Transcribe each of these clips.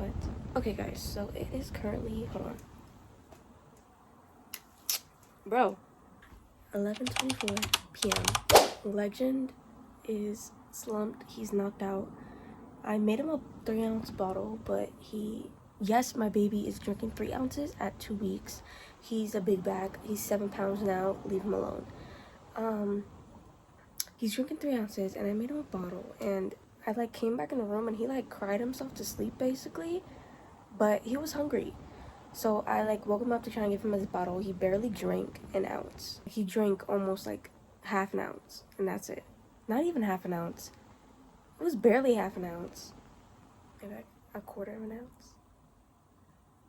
what? Okay, guys, so it is currently, hold on. Bro, 11:24 p.m. Legend is slumped. He's knocked out. I made him a 3-ounce bottle, but yes, my baby is drinking 3 ounces at 2 weeks. He's a big bag. He's 7 pounds now. Leave him alone. He's drinking 3 ounces, and I made him a bottle, and I came back in the room, and he cried himself to sleep basically, but he was hungry. So I woke him up to try and give him his bottle. He barely drank an ounce. He drank almost half an ounce, and that's it. Not even half an ounce. It was barely half an ounce. Maybe a quarter of an ounce.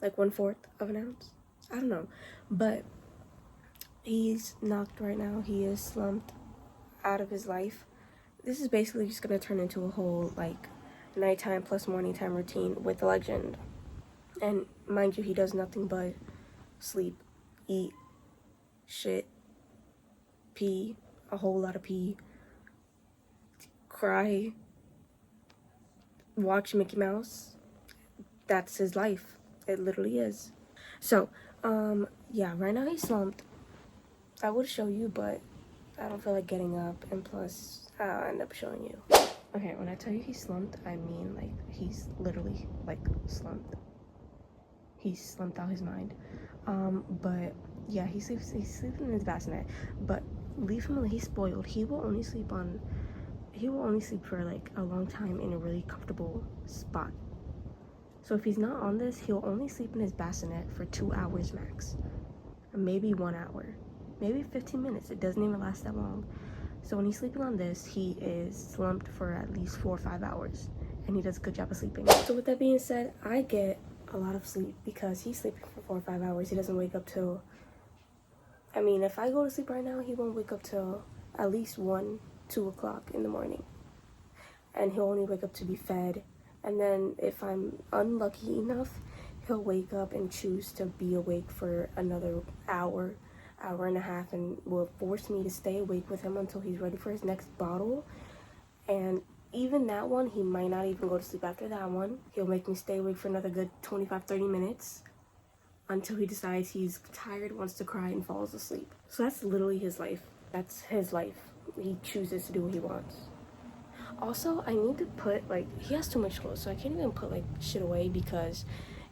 1/4 of an ounce. I don't know. But he's knocked right now. He is slumped out of his life. This is basically just gonna turn into a whole nighttime plus morning time routine with Legend. And mind you, he does nothing but sleep, eat, shit, pee, a whole lot of pee, cry, watch Mickey Mouse. That's his life. It literally is. So, yeah, right now he's slumped. I would show you, but I don't feel like getting up, and plus, I'll end up showing you. Okay, when I tell you he's slumped, I mean, he's literally, slumped. He's slumped out his mind. But yeah, he's sleeping in his bassinet. But leave him alone. He's spoiled. He will only sleep for a long time in a really comfortable spot. So if he's not on this, he'll only sleep in his bassinet for 2 hours max. Maybe 1 hour. Maybe 15 minutes. It doesn't even last that long. So when he's sleeping on this, he is slumped for at least 4 or 5 hours. And he does a good job of sleeping. So with that being said, I get a lot of sleep because he's sleeping for 4 or 5 hours. He doesn't wake up till, if I go to sleep right now, he won't wake up till at least 1, 2 o'clock in the morning. And he'll only wake up to be fed. And then if I'm unlucky enough, he'll wake up and choose to be awake for another hour and a half, and will force me to stay awake with him until he's ready for his next bottle. And even that one, he might not even go to sleep after that one. He'll make me stay awake for another good 25-30 minutes until he decides he's tired, wants to cry, and falls asleep. So that's literally his life. That's his life. He chooses to do what he wants. Also, I need to put, he has too much clothes, so I can't even put, shit away because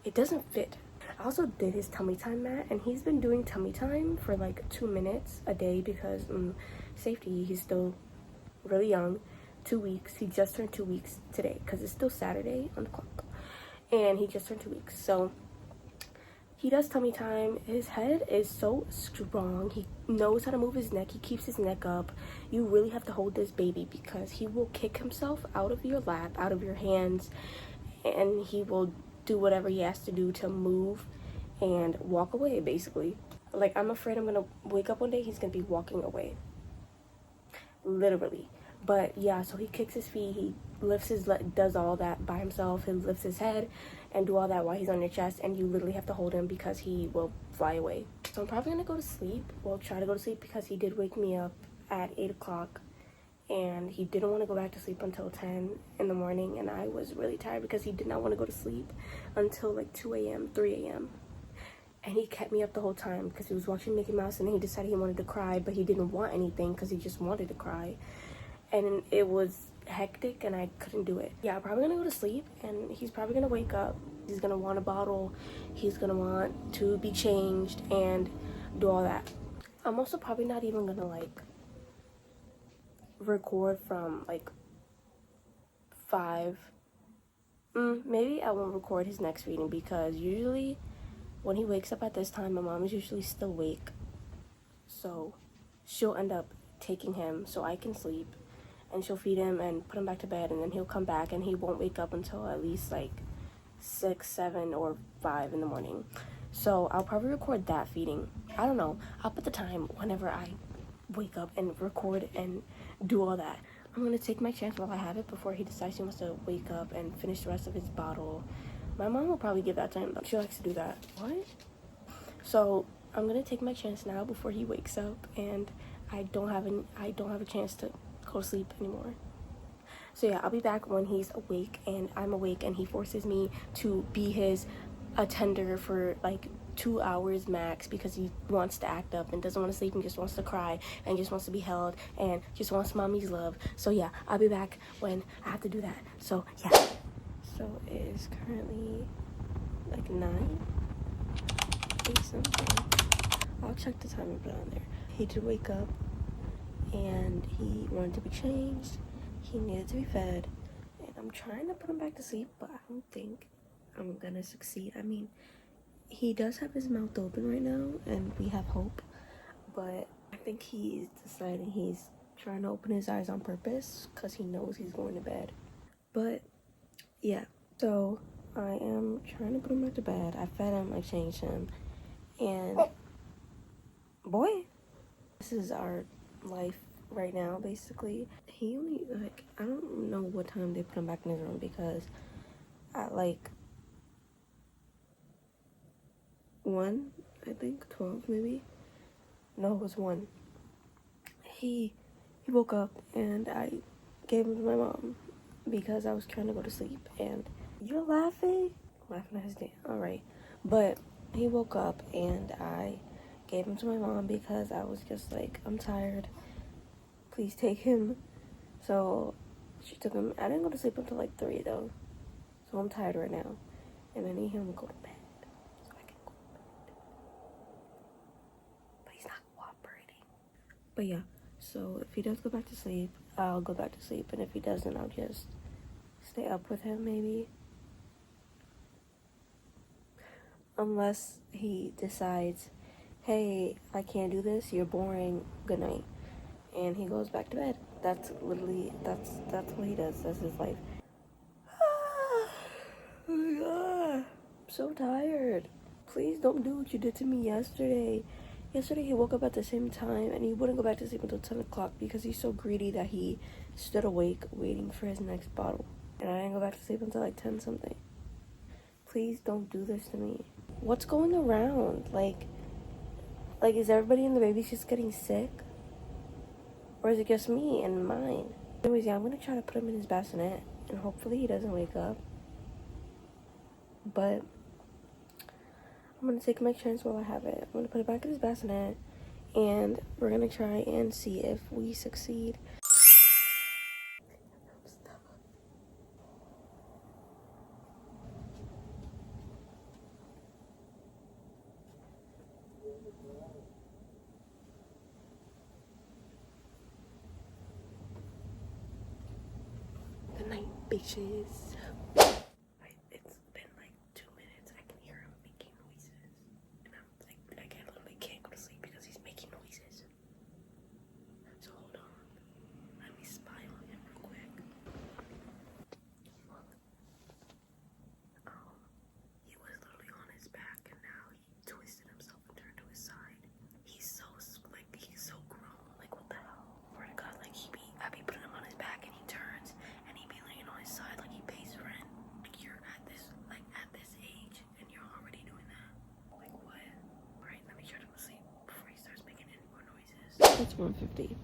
it doesn't fit. I also did his tummy time mat, and he's been doing tummy time for 2 minutes a day because safety. He's still really young. 2 weeks. He just turned 2 weeks today because it's still Saturday on the clock, and he just turned 2 weeks. So he does tummy time. His head is so strong. He knows how to move his neck. He keeps his neck up. You really have to hold this baby because he will kick himself out of your lap, out of your hands, and he will do whatever he has to do to move and walk away, basically. I'm afraid I'm gonna wake up one day, he's gonna be walking away. Literally. But yeah, so he kicks his feet, he lifts his does all that by himself. He lifts his head and do all that while he's on your chest, and you literally have to hold him because he will fly away. So I'm probably gonna go to sleep. Well, try to go to sleep because he did wake me up at 8 o'clock. And he didn't want to go back to sleep until 10 in the morning, and I was really tired because he did not want to go to sleep until 2 a.m., 3 a.m. And he kept me up the whole time because he was watching Mickey Mouse, and then he decided he wanted to cry, but he didn't want anything because he just wanted to cry. And it was hectic, and I couldn't do it. Yeah, I'm probably going to go to sleep, and he's probably going to wake up. He's going to want a bottle. He's going to want to be changed and do all that. I'm also probably not even going to, record from 5. Maybe I won't record his next feeding because usually when he wakes up at this time, my mom is usually still awake, so she'll end up taking him so I can sleep, and she'll feed him and put him back to bed, and then he'll come back and he won't wake up until at least 6, 7, or 5 in the morning. So I'll probably record that feeding. I don't know, I'll put the time whenever I wake up and record and do all that. I'm gonna take my chance while I have it before he decides he wants to wake up and finish the rest of his bottle. My mom will probably give that to him. She likes to do that. What? So I'm gonna take my chance now before he wakes up and I don't have a chance to go to sleep anymore. So yeah, I'll be back when he's awake and I'm awake, and he forces me to be his attender for like 2 hours max because he wants to act up and doesn't want to sleep and just wants to cry and just wants to be held and just wants mommy's love. So yeah, I'll be back when I have to do that. So yeah. So it is currently like 9, 8 something. I'll check the time and put it on there. He did wake up and he wanted to be changed. He needed to be fed. And I'm trying to put him back to sleep, but I don't think I'm gonna succeed. I mean, he does have his mouth open right now and we have hope, but I think he's deciding he's trying to open his eyes on purpose because he knows he's going to bed. But yeah, so I am trying to put him back to bed. I fed him, I changed him, and boy, this is our life right now basically. He only, like, I don't know what time they put him back in his room because at like 1, I think 12 maybe, no, it was 1. He woke up and I gave him to my mom because I was trying to go to sleep. And you're laughing at his day, all right. But he woke up and I gave him to my mom because I was just like, I'm tired, please take him. So she took him. I didn't go to sleep until like 3 though, so I'm tired right now and I need him to go to bed so I can go to bed, but he's not cooperating. But yeah, so if he does go back to sleep, I'll go back to sleep, and if he doesn't, I'll just stay up with him maybe, unless he decides, hey, I can't do this, you're boring, good night, and he goes back to bed. That's literally, that's what he does. That's his life. I'm so tired. Please don't do what you did to me yesterday. Yesterday he woke up at the same time and he wouldn't go back to sleep until 10 o'clock because he's so greedy that he stood awake waiting for his next bottle. And I didn't go back to sleep until like 10 something. Please don't do this to me. What's going around? Like is everybody in the baby's just getting sick? Or is it just me and mine? Anyways, yeah, I'm gonna try to put him in his bassinet and hopefully he doesn't wake up. But I'm gonna take my chance while I have it. I'm gonna put it back in his bassinet and we're gonna try and see if we succeed. Good night, bitches. It's been like 2 minutes. I can hear him making noises. And I'm like, I literally can't go to sleep because he's making noises. So hold on. Let me spy on him real quick. He was literally on his back and now he twisted himself and turned to his side. He's so grown. Like, what the hell? Swear to God, like I be putting him on his back and he turns and he be laying on his side like he pays rent. Like, you're at this age and you're already doing that. Like, what? Alright, let me try to go sleep before he starts making any more noises. It's 1:50.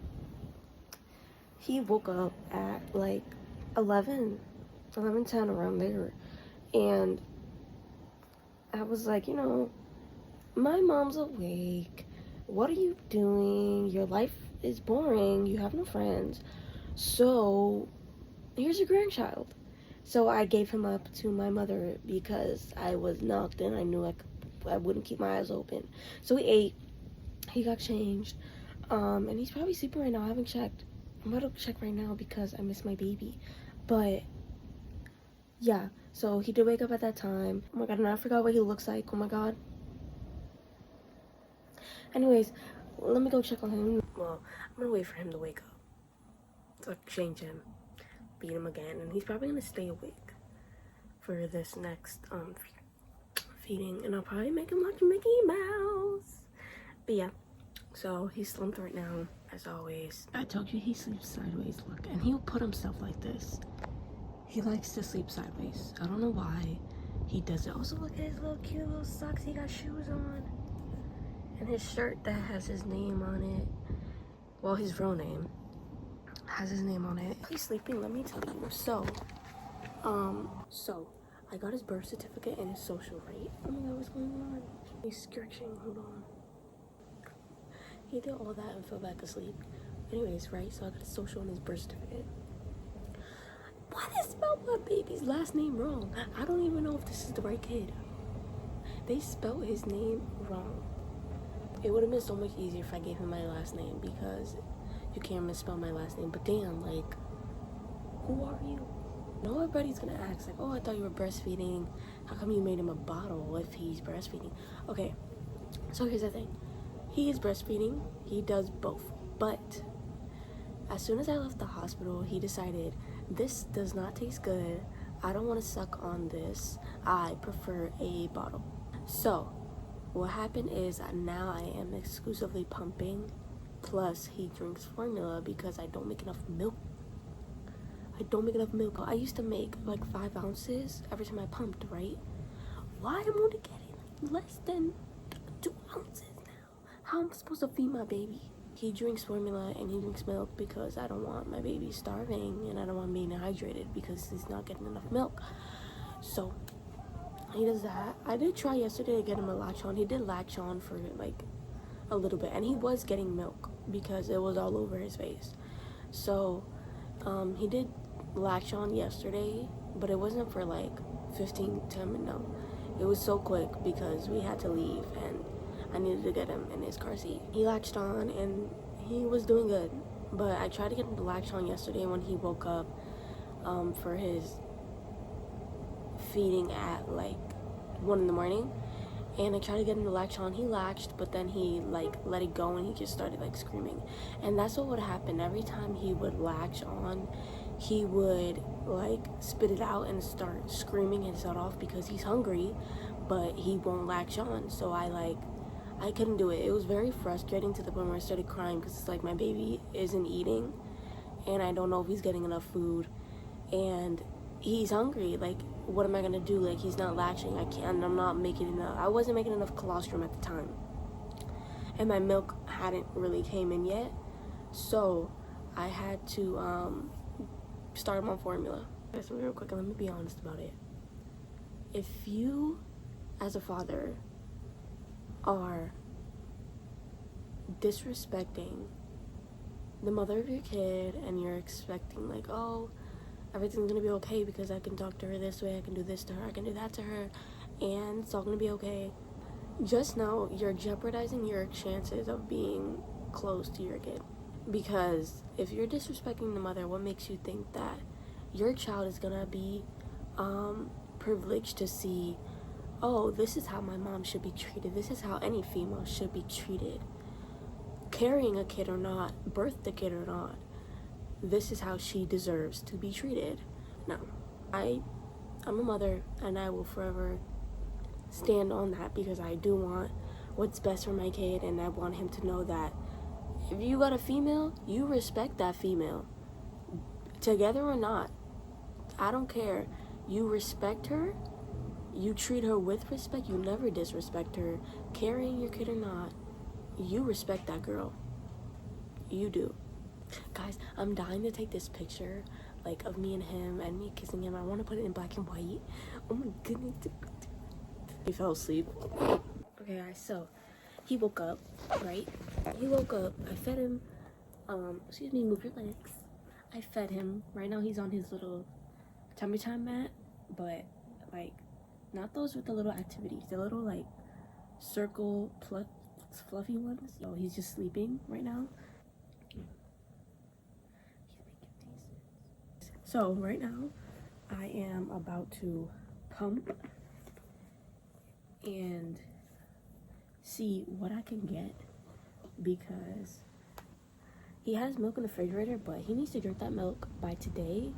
He woke up at like 11:10 around there, and I was like, my mom's awake. What are you doing? Your life is boring. You have no friends. So here's your grandchild. So I gave him up to my mother because I was knocked and I knew I wouldn't keep my eyes open. So he ate. He got changed. And he's probably sleeping right now. I haven't checked. I'm about to check right now because I miss my baby. But yeah, so he did wake up at that time. Oh my god, and I forgot what he looks like. Oh my god. Anyways, let me go check on him. Well, I'm gonna wait for him to wake up so I can change him, beat him again, and he's probably gonna stay awake for this next feeding, and I'll probably make him watch Mickey Mouse. But yeah, so he's slumped right now, as always. I told you he sleeps sideways, look, and he'll put himself like this. He likes to sleep sideways. I don't know why he does it. Also, look at his little cute little socks. He got shoes on. And his shirt that has his name on it, well, his real name, has his name on it. He's sleeping, let me tell you. So I got his birth certificate and his social, right? Oh my god, what's going on? He's stretching, hold on. He did all that and fell back asleep. Anyways, right, so I got his social and his birth certificate. Why did they spell my baby's last name wrong? I don't even know if this is the right kid. They spelled his name wrong. It would have been so much easier if I gave him my last name, because you can't misspell my last name. But damn, like, who are you? No, everybody's gonna ask, like, oh, I thought you were breastfeeding. How come you made him a bottle if he's breastfeeding? Okay, so here's the thing. He is breastfeeding. He does both. But as soon as I left the hospital, he decided, this does not taste good. I don't want to suck on this. I prefer a bottle. So what happened is now I am exclusively pumping. Plus, he drinks formula because I don't make enough milk. I used to make like 5 ounces every time I pumped, right? Why am I only getting less than 2 ounces now? How am I supposed to feed my baby? He drinks formula and he drinks milk because I don't want my baby starving, and I don't want him being dehydrated because he's not getting enough milk. So he does that. I did try yesterday to get him a latch on. He did latch on for like a little bit, and he was getting milk because it was all over his face. So he did latch on yesterday, but it wasn't for like 10 minutes. No, it was so quick because we had to leave and I needed to get him in his car seat. He latched on and he was doing good, but I tried to get him to latch on yesterday when he woke up for his feeding at like 1 in the morning, and I tried to get him to latch on. He latched, but then he like let it go and he just started like screaming. And that's what would happen every time he would latch on. He would like spit it out and start screaming his head off because he's hungry, but he won't latch on. So I couldn't do it. It was very frustrating to the point where I started crying because it's like my baby isn't eating and I don't know if he's getting enough food and he's hungry. Like, what am I gonna do? Like, he's not latching. I'm not making enough. I wasn't making enough colostrum at the time, and my milk hadn't really came in yet, so I had to start him on formula. So real quick, let me be honest about it. If you as a father are disrespecting the mother of your kid and you're expecting like, oh, everything's gonna be okay because I can talk to her this way, I can do this to her, I can do that to her, and it's all gonna be okay, just know you're jeopardizing your chances of being close to your kid. Because if you're disrespecting the mother, what makes you think that your child is gonna be privileged to see, oh, this is how my mom should be treated, this is how any female should be treated, carrying a kid or not, birth the kid or not, this is how she deserves to be treated? No. I'm a mother and I will forever stand on that because I do want what's best for my kid, and I want him to know that if you got a female, you respect that female, together or not. I don't care. You respect her, you treat her with respect, you never disrespect her, carrying your kid or not. You respect that girl. You do. Guys, I'm dying to take this picture like of me and him and me kissing him. I want to put it in black and white. Oh my goodness. He fell asleep. Okay guys, so he woke up, right? He woke up, I fed him, excuse me, move your legs. I fed him. Right now he's on his little tummy time mat, but like not those with the little activities, the little like circle fluffy ones. So he's just sleeping right now. So right now I am about to pump and see what I can get, because he has milk in the refrigerator, but he needs to drink that milk by today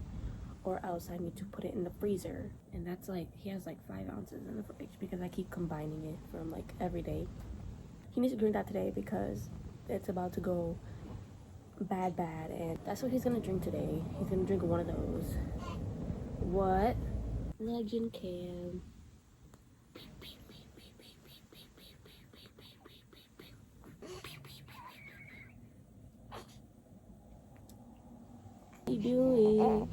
or else I need to put it in the freezer, and that's like, he has like 5 ounces in the fridge because I keep combining it from like every day. He needs to drink that today because it's about to go bad, and that's what he's gonna drink today. He's gonna drink one of those. What? Legend Cam. doing?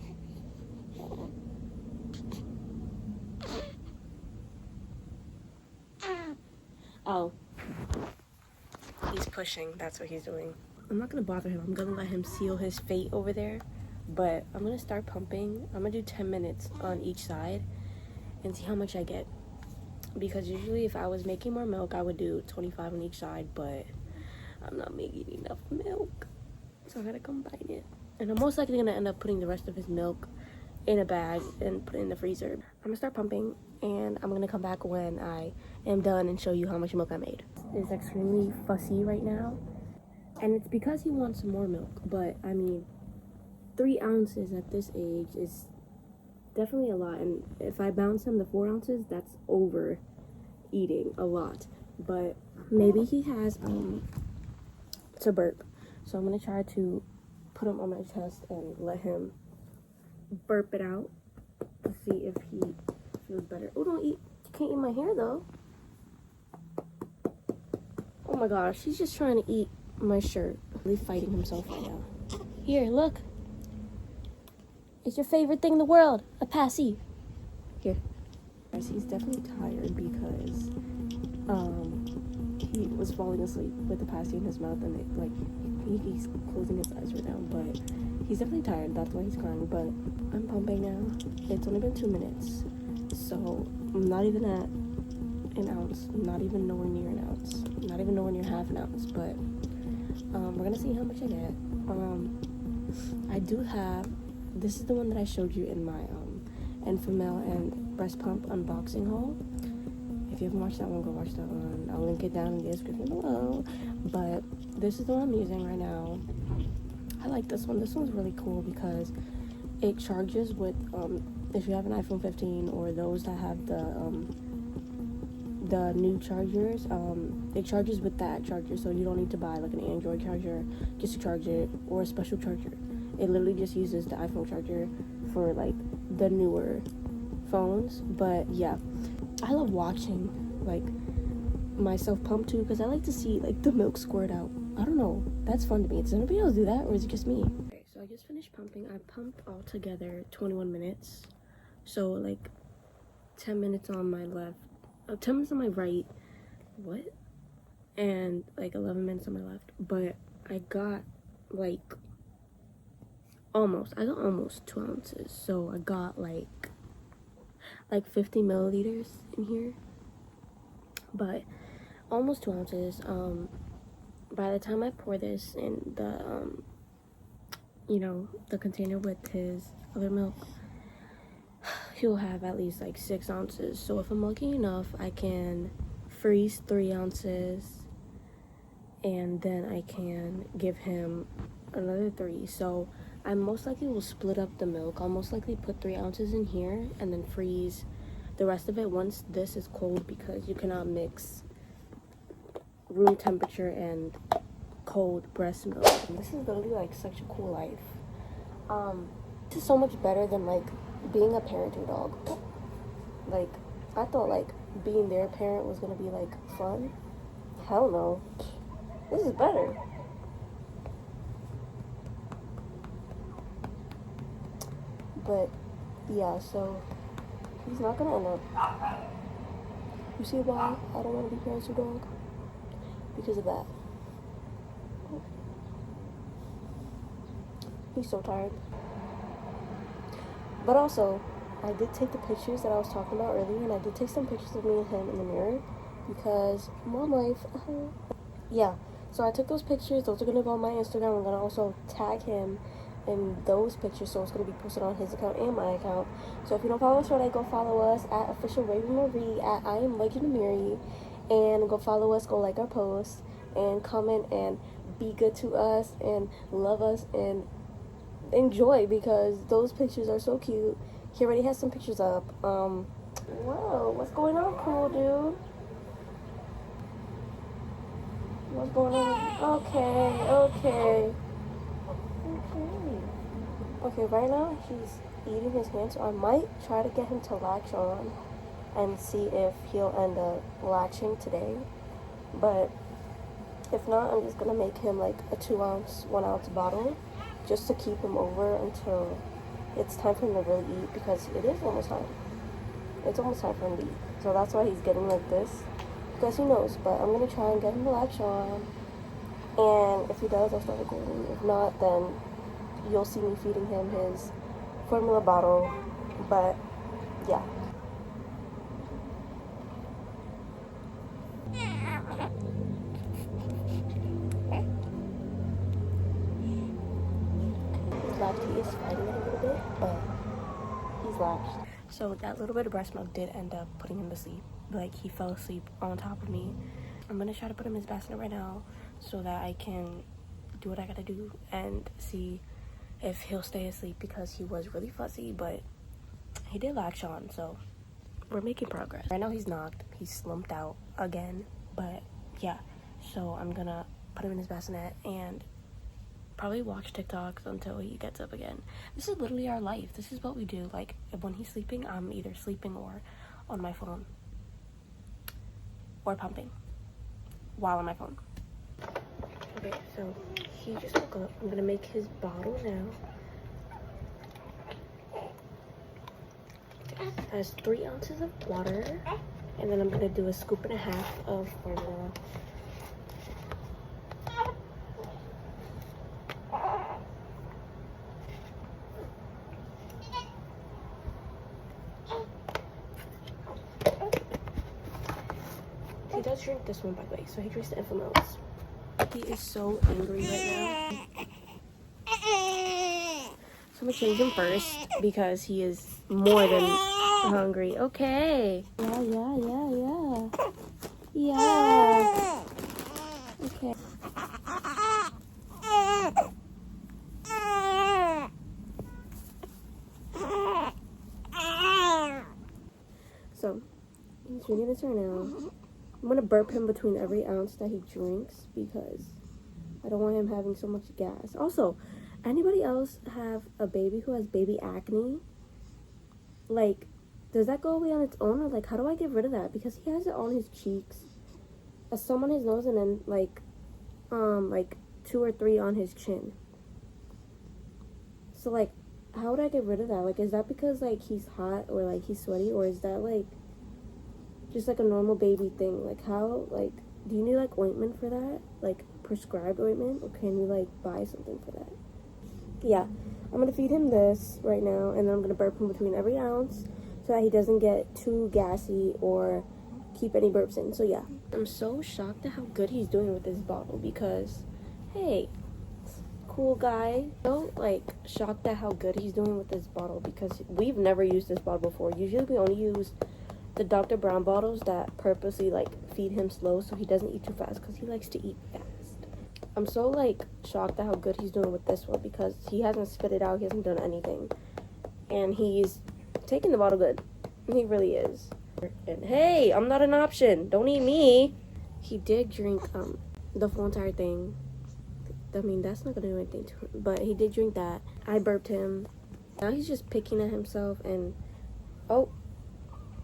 Oh, he's pushing. That's what he's doing. I'm not gonna bother him. I'm gonna let him seal his fate over there. But I'm gonna start pumping. I'm gonna do 10 minutes on each side and see how much I get. Because usually if I was making more milk, I would do 25 on each side, but I'm not making enough milk. So I gotta combine it. And I'm most likely gonna end up putting the rest of his milk in a bag and put it in the freezer. I'm gonna start pumping and I'm gonna come back when I am done and show you how much milk I made. It's extremely fussy right now. And it's because he wants some more milk, but I mean, 3 ounces at this age is definitely a lot. And if I bounce him to 4 ounces, that's over eating a lot. But maybe he has to burp. So I'm gonna try to put him on my chest and let him burp it out to see if he feels better. Oh, don't eat. You can't eat my hair though. Oh my gosh, he's just trying to eat my shirt. He's fighting himself right now. Here, look. It's your favorite thing in the world, a passy. Here. He's definitely tired because he was falling asleep with the passy in his mouth, and he's closing his eyes right now, but he's definitely tired. That's why he's crying. But I'm pumping now. It's only been 2 minutes, so I'm not even at an ounce. I'm not even nowhere near an ounce. I'm not even nowhere near half an ounce. But we're gonna see how much I get. I do have. This is the one that I showed you in my Enfamil and breast pump unboxing haul. If you haven't watched that one, go watch that one. I'll link it down in the description below. But this is the one I'm using right now. I like this one. This one's really cool because it charges with if you have an iPhone 15 or those that have the new chargers, it charges with that charger, so you don't need to buy like an Android charger just to charge it or a special charger. It literally just uses the iPhone charger for like the newer phones. But yeah, I love watching like myself pump too because I like to see like the milk squirt out. I don't know, that's fun to me. Does anybody else do that, or is it just me? Okay, so I just finished pumping. I pumped all together 21 minutes, so like 10 minutes on my left, 10 minutes on my right, and like 11 minutes on my left. But I got almost 2 ounces, so I got like 50 milliliters in here, but almost 2 ounces. By the time I pour this in the the container with his other milk, he'll have at least like 6 ounces. So if I'm lucky enough, I can freeze 3 ounces and then I can give him another 3. So I most likely will split up the milk. I'll most likely put 3 ounces in here and then freeze the rest of it once this is cold, because you cannot mix room temperature and cold breast milk. And this is literally like such a cool life. This is so much better than like being a parenting dog. Like I thought like being their parent was gonna be like fun. Hell no. This is better. But yeah, so he's not gonna end up. You see why I don't want to be parents to dog? Because of that. He's so tired. But also, I did take the pictures that I was talking about earlier, and I did take some pictures of me and him in the mirror because mom life. Yeah, so I took those pictures. Those are gonna go on my Instagram. I'm gonna also tag him in those pictures, so it's gonna be posted on his account and my account. So if you don't follow us already, go follow us at official Raven Marie, at I am Legend Mary, and go follow us, go like our posts, and comment and be good to us and love us and enjoy, because those pictures are so cute. He already has some pictures up. Whoa, what's going on, cool dude? What's going on? Okay. Okay, right now he's eating his hand, so I might try to get him to latch on and see if he'll end up latching today. But if not, I'm just gonna make him like a 2 ounce, 1 ounce bottle just to keep him over until it's time for him to really eat, because it is almost time. It's almost time for him to eat. So that's why he's getting like this, because he knows. But I'm gonna try and get him to latch on, and if he does, I'll start recording. If not, then you'll see me feeding him his formula bottle. But yeah. He is fighting it a little bit, but he's latched. So that little bit of breast milk did end up putting him to sleep. Like, he fell asleep on top of me. I'm gonna try to put him in his bassinet right now so that I can do what I gotta do and see if he'll stay asleep, because he was really fussy, but he did latch on, so we're making progress. Right now he's knocked, he's slumped out again, but yeah. So I'm gonna put him in his bassinet and probably watch TikToks until he gets up again. This is literally our life. This is what we do. Like, when he's sleeping, I'm either sleeping or on my phone or pumping while on my phone. Okay, so he just woke up. I'm gonna make his bottle now. It has 3 ounces of water, and then I'm gonna do a scoop and a half of formula. He does drink this one, by the way, so he drinks the infamous. He is so angry right now. So I'm gonna change him first because he is more than hungry. Okay. Yeah. Okay. So he's drinking this right now. I'm gonna burp him between every ounce that he drinks because I don't want him having so much gas. Also, anybody else have a baby who has baby acne? Like, does that go away on its own, or like, how do I get rid of that? Because he has it on his cheeks, some on his nose, and then like 2 or 3 on his chin. So like, how would I get rid of that? Like, is that because like he's hot or like he's sweaty, or is that like just like a normal baby thing? Like, how, like, do you need like ointment for that? Like prescribed ointment, or can you like buy something for that? Yeah, I'm gonna feed him this right now, and then I'm gonna burp him between every ounce so that he doesn't get too gassy or keep any burps in. So yeah, I'm so shocked at how good he's doing with this bottle, because hey, cool guy. So like shocked at how good he's doing with this bottle, because we've never used this bottle before. Usually we only use the Dr. Brown bottles that purposely like feed him slow so he doesn't eat too fast, because he likes to eat fast. I'm so like shocked at how good he's doing with this one, because he hasn't spit it out, he hasn't done anything, and he's taking the bottle good. He really is. And hey, I'm not an option, don't eat me. He did drink the full entire thing. I mean, that's not gonna do anything to him, but he did drink that. I burped him. Now he's just picking at himself and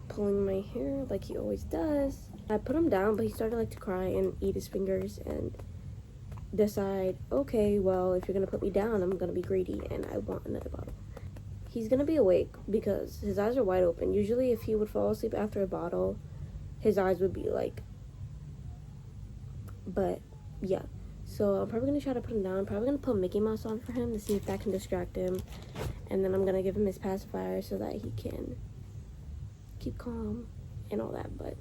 pulling my hair like he always does. I put him down, but he started like to cry and eat his fingers and decide, okay, well, if you're gonna put me down, I'm gonna be greedy and I want another bottle. He's gonna be awake because his eyes are wide open. Usually if he would fall asleep after a bottle, his eyes would be like, but yeah. So I'm probably gonna try to put him down. I'm probably gonna put Mickey Mouse on for him to see if that can distract him, and then I'm gonna give him his pacifier so that he can keep calm and all that. But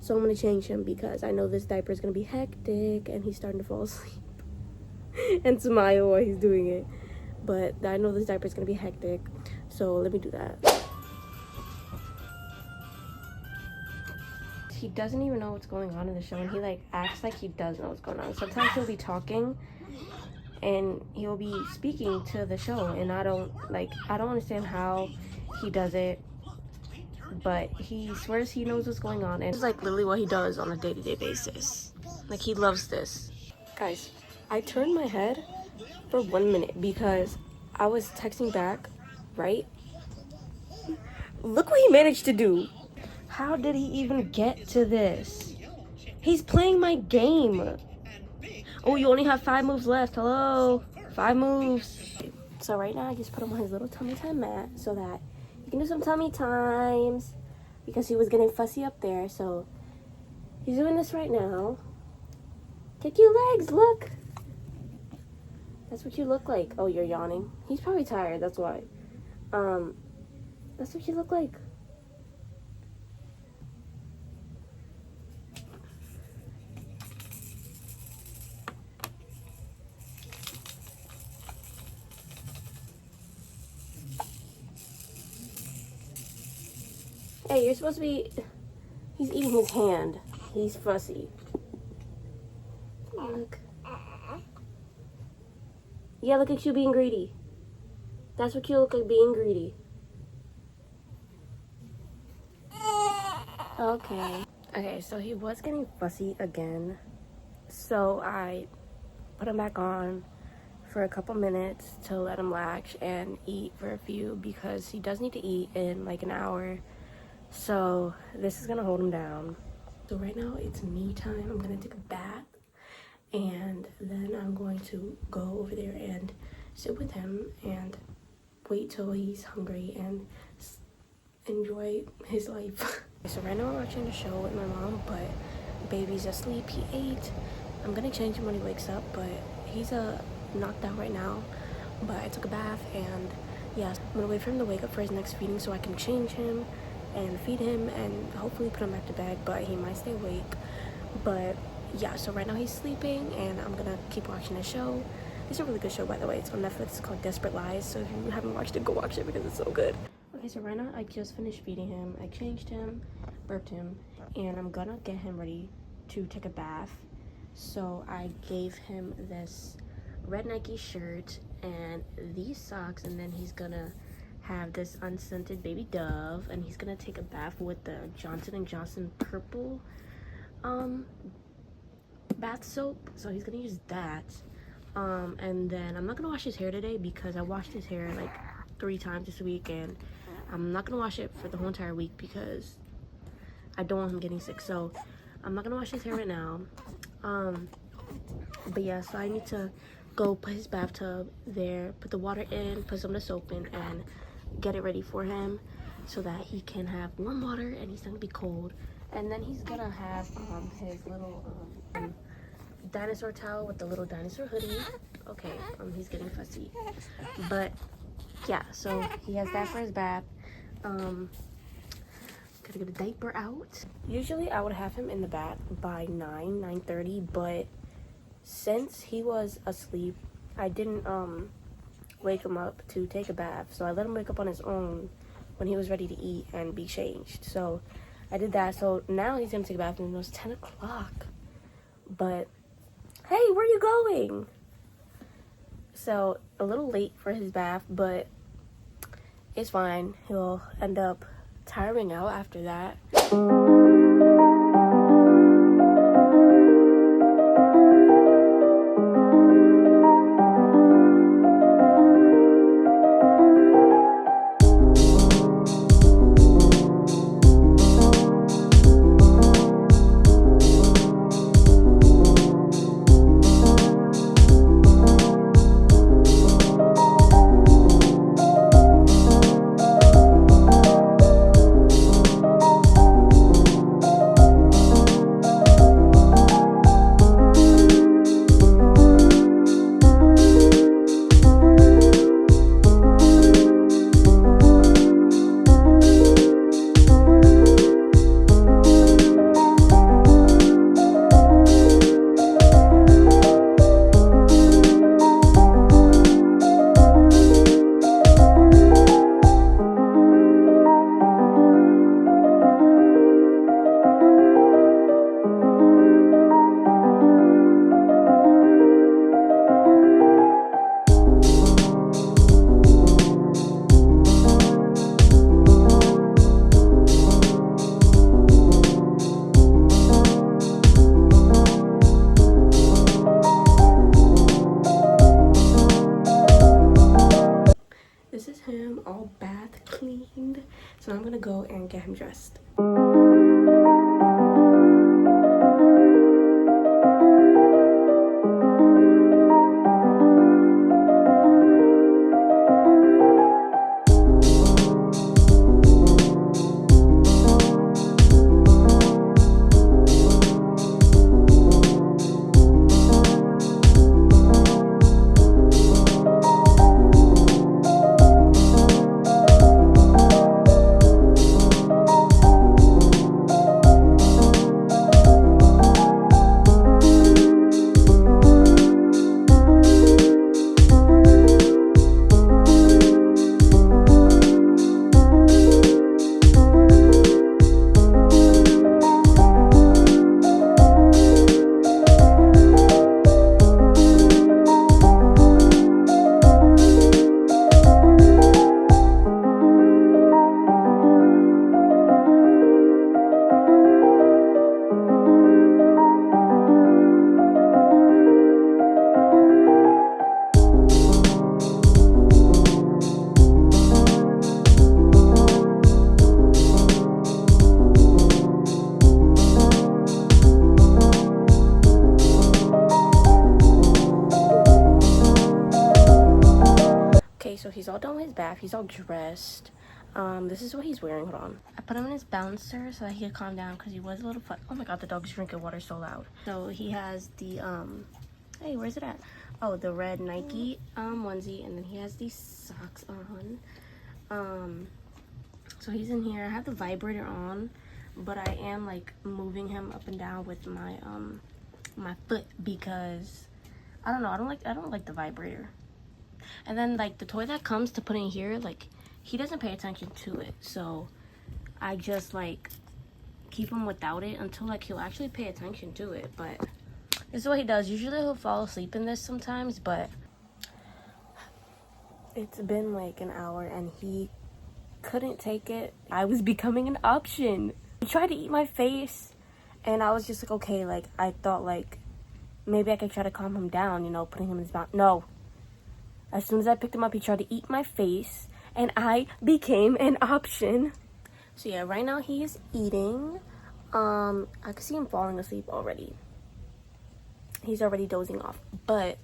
so I'm gonna change him because I know this diaper is gonna be hectic and he's starting to fall asleep and smile while he's doing it. But I know this diaper is gonna be hectic, so let me do that. He doesn't even know what's going on in the show, and he like acts like he does know what's going on. Sometimes he'll be talking and he'll be speaking to the show, and I don't understand how he does it, but he swears he knows what's going on, and it's like literally what he does on a day-to-day basis. Like, he loves this. Guys, I turned my head for 1 minute because I was texting back, right? Look what he managed to do. How did he even get to this? He's playing my game. Oh, you only have 5 moves left. Hello? 5 moves. So right now I just put him on his little tummy time mat so that he can do some tummy times because he was getting fussy up there. So he's doing this right now. Kick your legs, look. That's what you look like. Oh, you're yawning. He's probably tired, that's why. That's what you look like. Hey, you're supposed to be... He's eating his hand. He's fussy. Look. Yeah, look at you being greedy. That's what you look like, being greedy. Okay. Okay, so he was getting fussy again. So I put him back on for a couple minutes to let him latch and eat for a few because he does need to eat in like an hour. So this is gonna hold him down. So right now it's me time. I'm gonna take a bath and then I'm going to go over there and sit with him and wait till he's hungry and enjoy his life. So right now I'm watching a show with my mom, but baby's asleep. He ate. I'm gonna change him when he wakes up, but he's knocked out right now. But I took a bath and yeah, I'm gonna wait for him to wake up for his next feeding so I can change him and feed him and hopefully put him back to bed, but he might stay awake. But yeah, so right now he's sleeping and I'm gonna keep watching the show. It's a really good show, by the way. It's on Netflix. It's called Desperate Lies, so if you haven't watched it, go watch it because it's so good. Okay, so right now I just finished feeding him. I changed him, burped him, and I'm gonna get him ready to take a bath. So I gave him this red Nike shirt and these socks, and then he's gonna have this unscented baby dove, and he's gonna take a bath with the Johnson & Johnson purple bath soap. So he's gonna use that. And then I'm not gonna wash his hair today because I washed his hair like 3 times this week, and I'm not gonna wash it for the whole entire week because I don't want him getting sick. So I'm not gonna wash his hair right now. But yeah, so I need to go put his bathtub there, put the water in, put some of the soap in, and get it ready for him so that he can have warm water and he's not gonna be cold. And then he's gonna have his little dinosaur towel with the little dinosaur hoodie. Okay, he's getting fussy. But yeah, so he has that for his bath. Gotta get a diaper out. Usually I would have him in the bath by 9:30, but since he was asleep, I didn't wake him up to take a bath. So I let him wake up on his own when he was ready to eat and be changed. So I did that. So now he's gonna take a bath and it was 10 o'clock. But hey, where are you going? So a little late for his bath, but it's fine. He'll end up tiring out after that. This is him all bath cleaned. So now I'm gonna go and get him dressed. He's all dressed. This is what he's wearing. Hold on. I put him in his bouncer so that he could calm down because he was a little oh my god, the dog's drinking water so loud. So he has the hey, where's it at? Oh, the red Nike onesie, and then he has these socks on. So he's in here. I have the vibrator on, but I am like moving him up and down with my my foot because I don't know, I don't like the vibrator. And then like the toy that comes to put in here, like he doesn't pay attention to it, so I just like keep him without it until like he'll actually pay attention to it. But this is what he does. Usually he'll fall asleep in this sometimes, but it's been like an hour and he couldn't take it. I was becoming an option. He tried to eat my face, and I was just like, okay, like I thought like maybe I could try to calm him down, you know, putting him in his mouth. No. As soon as I picked him up, he tried to eat my face, and I became an option. So yeah, right now he is eating. I can see him falling asleep already. He's already dozing off. But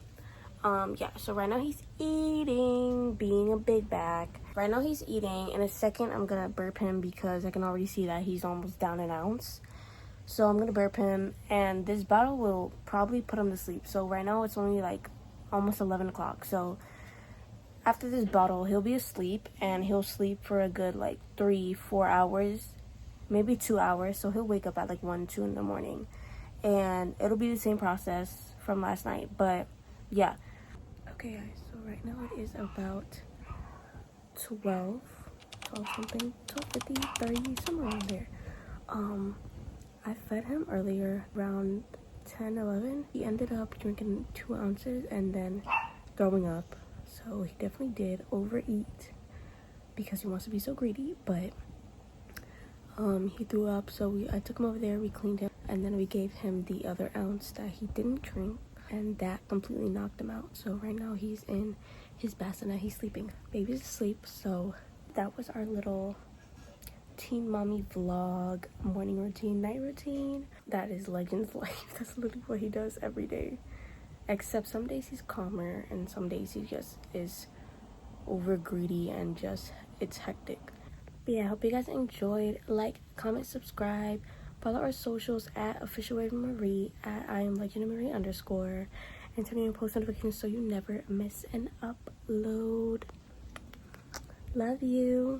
yeah, so right now he's eating, being a big back. Right now he's eating. In a second, I'm gonna burp him because I can already see that he's almost down an ounce. So I'm gonna burp him, and this bottle will probably put him to sleep. So right now it's only like almost 11 o'clock. So after this bottle, he'll be asleep, and he'll sleep for a good like 3-4 hours, maybe 2 hours. So he'll wake up at like 1-2 in the morning, and it'll be the same process from last night. But yeah. Okay guys, so right now it is about 12 something, 12:50, 30, somewhere around there. I fed him earlier around 10-11. He ended up drinking 2 ounces and then throwing up. So he definitely did overeat because he wants to be so greedy. But he threw up, so I took him over there, we cleaned him, and then we gave him the other ounce that he didn't drink, and that completely knocked him out. So right now he's in his bassinet, he's sleeping. Baby's asleep. So that was our little teen mommy vlog, morning routine, night routine. That is Legend's life. That's literally what he does every day, except some days he's calmer and some days he just is over greedy and just it's hectic. But yeah, I hope you guys enjoyed. Like, comment, subscribe, follow our socials at officialravenmarie, at @IamLegendMarie_, and turn on your post notifications so you never miss an upload. Love you.